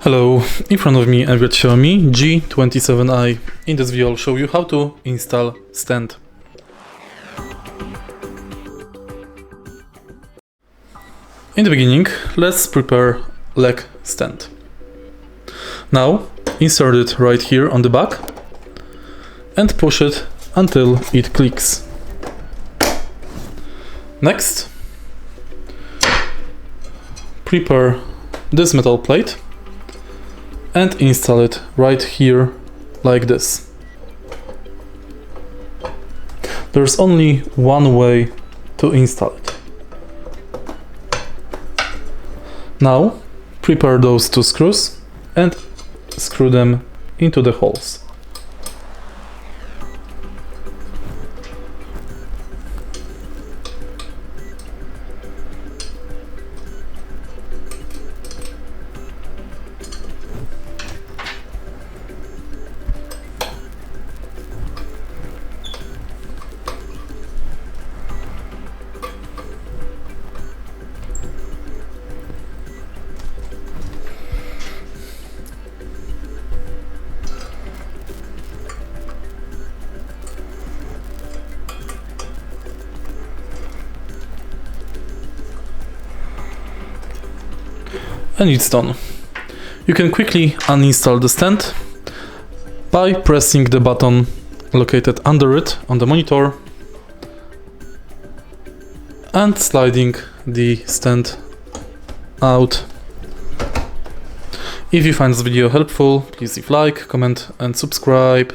Hello, in front of me I've got XIAOMI G27i. In this video I'll show you how to install stand. In the beginning, let's prepare leg stand. Now insert it right here on the back and push it until it clicks. Next, prepare this metal plate and install it right here like this. There's only one way to install it. Now prepare those two screws and screw them into the holes. And it's done. You can quickly uninstall the stand by pressing the button located under it on the monitor and sliding the stand out. If you find this video helpful, please leave a like, comment and subscribe.